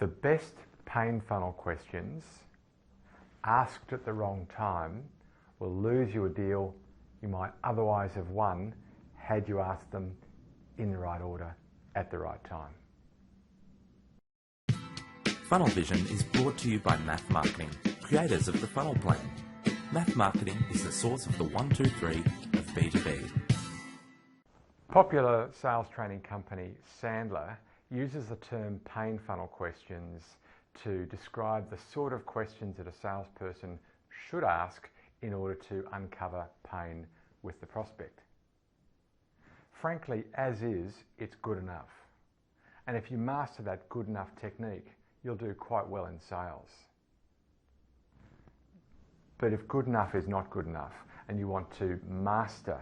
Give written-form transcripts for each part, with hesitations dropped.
The best pain funnel questions asked at the wrong time will lose you a deal you might otherwise have won had you asked them in the right order at the right time. Funnel Vision is brought to you by Math Marketing, creators of the Funnel Plan. Math Marketing is the source of the 1, 2, 3 of B2B. Popular sales training company Sandler uses the term pain funnel questions to describe the sort of questions that a salesperson should ask in order to uncover pain with the prospect. Frankly, as is, it's good enough. And if you master that good enough technique, you'll do quite well in sales. But if good enough is not good enough, and you want to master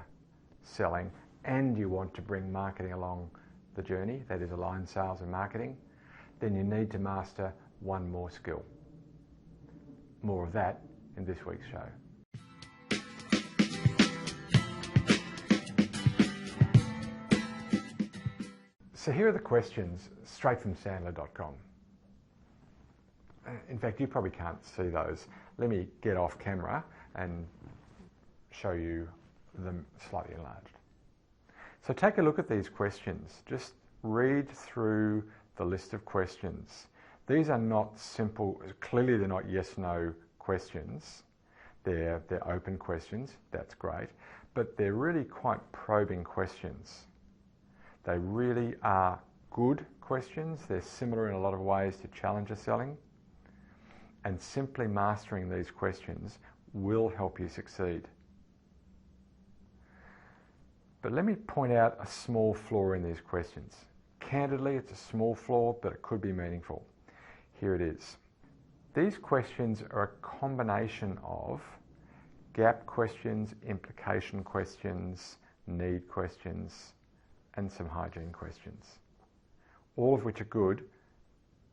selling and you want to bring marketing along the journey, that is align sales and marketing, then you need to master one more skill. More of that in this week's show. So here are the questions straight from Sandler.com. In fact, you probably can't see those. Let me get off camera and show you them slightly enlarged. So take a look at these questions. Just read through the list of questions. These are not simple, clearly they're not yes/no questions. They're open questions, that's great, but they're really quite probing questions. They really are good questions. They're similar in a lot of ways to challenger selling. And simply mastering these questions will help you succeed. But let me point out a small flaw in these questions. Candidly, it's a small flaw, but it could be meaningful. Here it is. These questions are a combination of gap questions, implication questions, need questions, and some hygiene questions. All of which are good,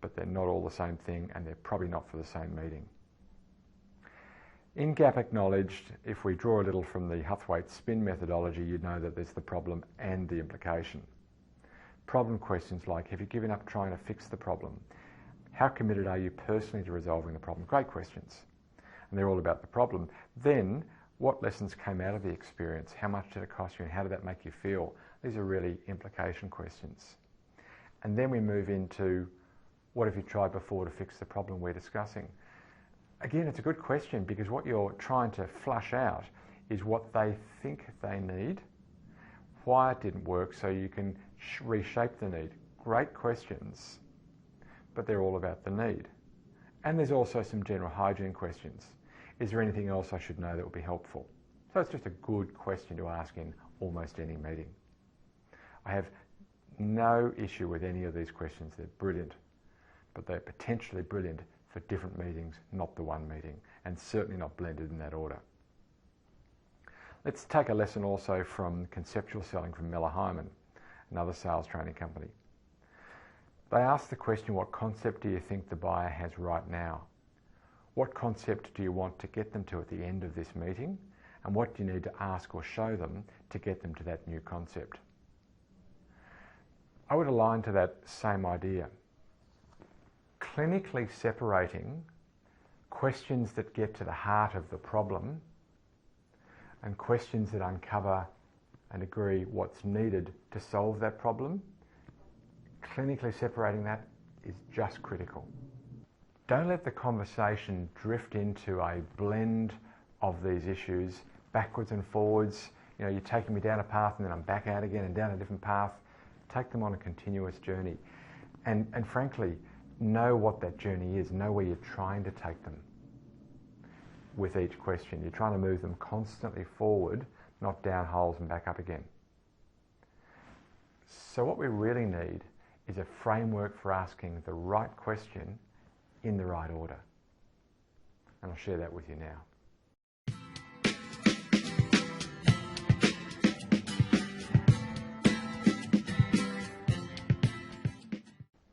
but they're not all the same thing, and they're probably not for the same meeting. In gap acknowledged, if we draw a little from the Huthwaite spin methodology, you'd know that there's the problem and the implication. Problem questions like, have you given up trying to fix the problem? How committed are you personally to resolving the problem? Great questions. And they're all about the problem. Then, what lessons came out of the experience? How much did it cost you, and how did that make you feel? These are really implication questions. And then we move into, what have you tried before to fix the problem we're discussing? Again, it's a good question because what you're trying to flush out is what they think they need, why it didn't work, so you can reshape the need. Great questions, but they're all about the need. And there's also some general hygiene questions. Is there anything else I should know that would be helpful? So it's just a good question to ask in almost any meeting. I have no issue with any of these questions. They're brilliant, but they're potentially brilliant for different meetings, not the one meeting, and certainly not blended in that order. Let's take a lesson also from conceptual selling from Miller Hyman, another sales training company. They asked the question, what concept do you think the buyer has right now? What concept do you want to get them to at the end of this meeting? And what do you need to ask or show them to get them to that new concept? I would align to that same idea. Clinically separating questions that get to the heart of the problem and questions that uncover and agree what's needed to solve that problem, clinically separating that is just critical. Don't let the conversation drift into a blend of these issues, backwards and forwards. You know, you're taking me down a path and then I'm back out again and down a different path. Take them on a continuous journey. And frankly, know what that journey is. Know where you're trying to take them with each question. You're trying to move them constantly forward, not down holes and back up again. So what we really need is a framework for asking the right question in the right order. And I'll share that with you now.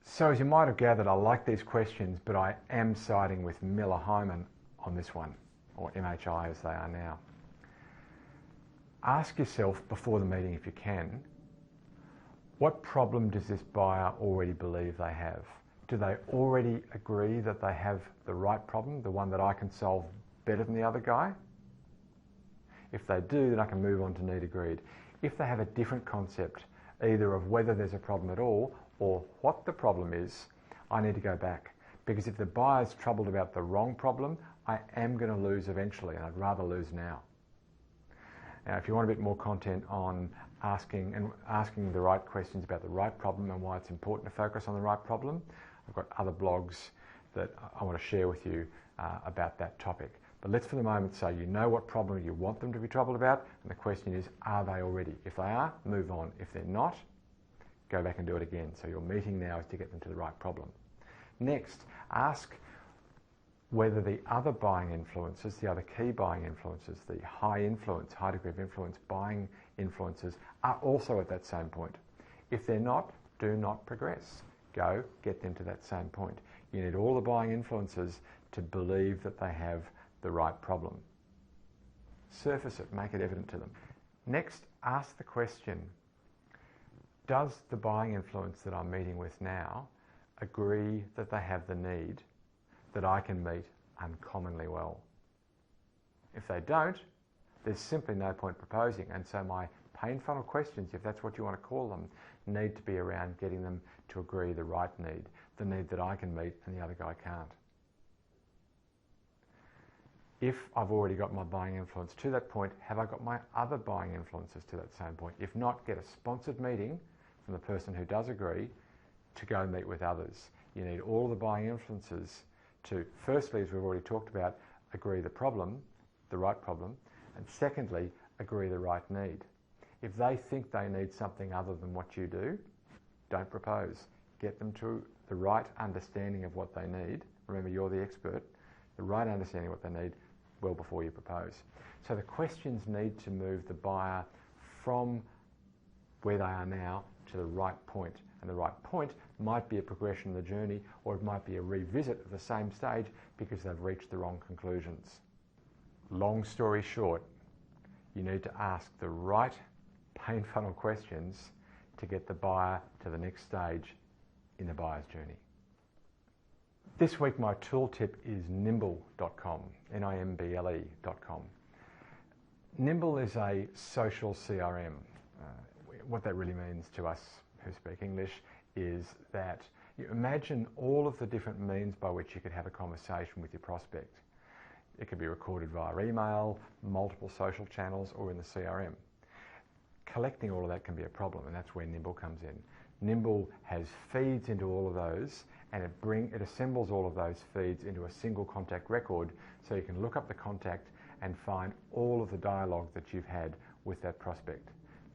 So as you might have gathered, I like these questions, but I am siding with Miller Hyman on this one, or MHI as they are now. Ask yourself before the meeting, if you can, what problem does this buyer already believe they have? Do they already agree that they have the right problem, the one that I can solve better than the other guy? If they do, then I can move on to need agreed. If they have a different concept, either of whether there's a problem at all or what the problem is, I need to go back. Because if the buyer's troubled about the wrong problem, I am going to lose eventually, and I'd rather lose now. Now, if you want a bit more content on asking the right questions about the right problem and why it's important to focus on the right problem, I've got other blogs that I want to share with you about that topic. But let's for the moment say you know what problem you want them to be troubled about, and the question is, are they already? If they are, move on. If they're not, go back and do it again. So your meeting now is to get them to the right problem. Next, ask whether the other buying influences, the other key buying influences, the high influence, high degree of influence buying influences are also at that same point. If they're not, do not progress. Go get them to that same point. You need all the buying influences to believe that they have the right problem. Surface it, make it evident to them. Next, ask the question, does the buying influence that I'm meeting with now agree that they have the need that I can meet uncommonly well? If they don't, there's simply no point proposing, and so my pain funnel questions, if that's what you want to call them, need to be around getting them to agree the right need, the need that I can meet and the other guy can't. If I've already got my buying influence to that point, have I got my other buying influences to that same point? If not, get a sponsored meeting from the person who does agree to go meet with others. You need all the buying influences to, firstly, as we've already talked about, agree the problem, the right problem, and secondly, agree the right need. If they think they need something other than what you do, don't propose. Get them to the right understanding of what they need. Remember, you're the expert. The right understanding of what they need well before you propose. So the questions need to move the buyer from where they are now to the right point. And the right point might be a progression of the journey, or it might be a revisit of the same stage because they've reached the wrong conclusions. Long story short, you need to ask the right pain funnel questions to get the buyer to the next stage in the buyer's journey. This week my tooltip is nimble.com, Nimble.com. Nimble is a social CRM. What that really means to us who speak English is that you imagine all of the different means by which you could have a conversation with your prospect. It could be recorded via email, multiple social channels, or in the CRM. Collecting all of that can be a problem, and that's where Nimble comes in. Nimble has feeds into all of those, and it assembles all of those feeds into a single contact record, so you can look up the contact and find all of the dialogue that you've had with that prospect.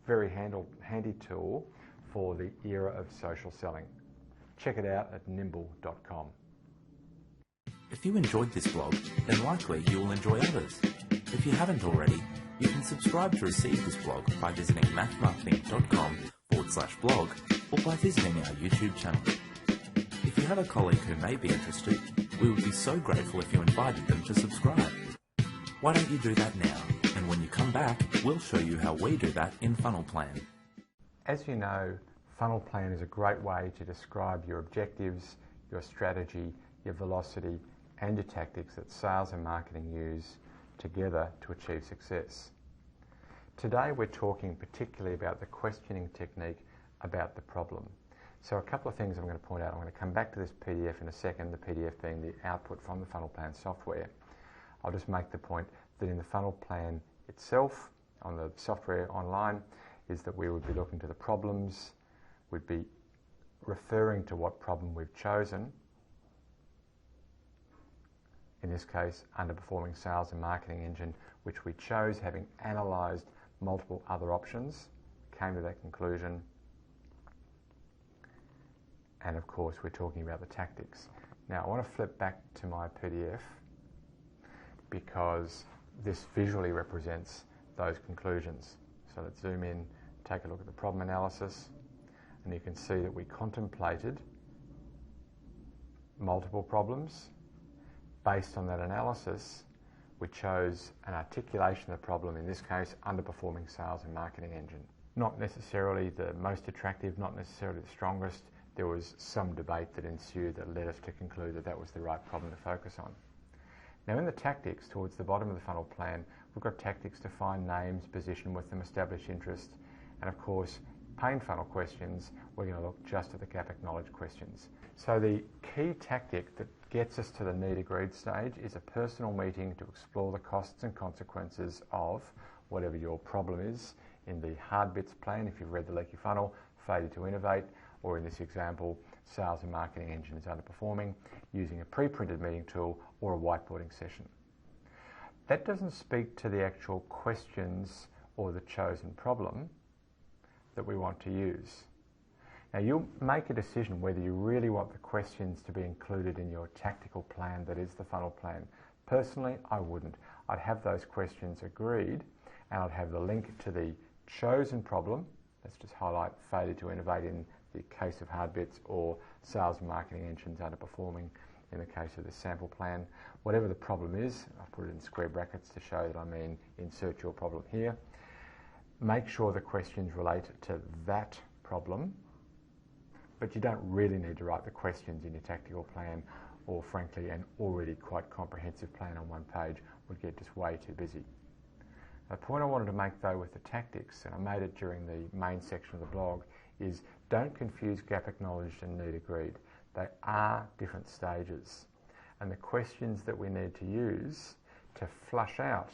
Very handy tool for the era of social selling. Check it out at nimble.com. If you enjoyed this blog, then likely you will enjoy others. If you haven't already, you can subscribe to receive this blog by visiting mathmarketing.com/blog or by visiting our YouTube channel. If you have a colleague who may be interested, we would be so grateful if you invited them to subscribe. Why don't you do that now? And when you come back, we'll show you how we do that in Funnel Plan. As you know, Funnel Plan is a great way to describe your objectives, your strategy, your velocity, and your tactics that sales and marketing use together to achieve success. Today we're talking particularly about the questioning technique about the problem. So a couple of things I'm going to point out. I'm going to come back to this PDF in a second, the PDF being the output from the Funnel Plan software. I'll just make the point that in the Funnel Plan itself, on the software online, is that we would be looking to the problems, we'd be referring to what problem we've chosen, in this case, underperforming sales and marketing engine, which we chose having analysed multiple other options, came to that conclusion, and of course we're talking about the tactics. Now I want to flip back to my PDF because this visually represents those conclusions. So let's zoom in, take a look at the problem analysis, and you can see that we contemplated multiple problems. Based on that analysis, we chose an articulation of the problem, in this case, underperforming sales and marketing engine. Not necessarily the most attractive, not necessarily the strongest, there was some debate that ensued that led us to conclude that that was the right problem to focus on. Now in the tactics towards the bottom of the funnel plan, we've got tactics to find names, position with them, establish interest, and of course, pain funnel questions, we're going to look just at the gap acknowledge questions. So the key tactic that gets us to the need agreed stage is a personal meeting to explore the costs and consequences of whatever your problem is in the hard bits plan, if you've read the leaky funnel, failure to innovate, or in this example, sales and marketing engine is underperforming, using a pre-printed meeting tool or a whiteboarding session. That doesn't speak to the actual questions or the chosen problem that we want to use. Now you'll make a decision whether you really want the questions to be included in your tactical plan that is the funnel plan. Personally, I wouldn't. I'd have those questions agreed and I'd have the link to the chosen problem. Let's just highlight failure to innovate in the case of hard bits, or sales and marketing engines underperforming in the case of the sample plan. Whatever the problem is, I've put it in square brackets to show that I mean insert your problem here. Make sure the questions relate to that problem, but you don't really need to write the questions in your tactical plan, or frankly an already quite comprehensive plan on one page would get just way too busy. The point I wanted to make though with the tactics, and I made it during the main section of the blog, is don't confuse gap acknowledged and need agreed. They are different stages, and the questions that we need to use to flush out,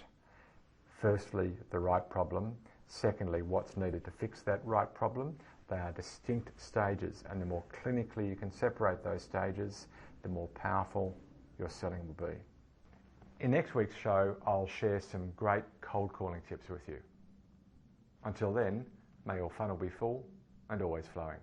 firstly the right problem, secondly what's needed to fix that right problem, they are distinct stages, and the more clinically you can separate those stages, the more powerful your selling will be. In next week's show, I'll share some great cold calling tips with you. Until then, may your funnel be full and always flowing.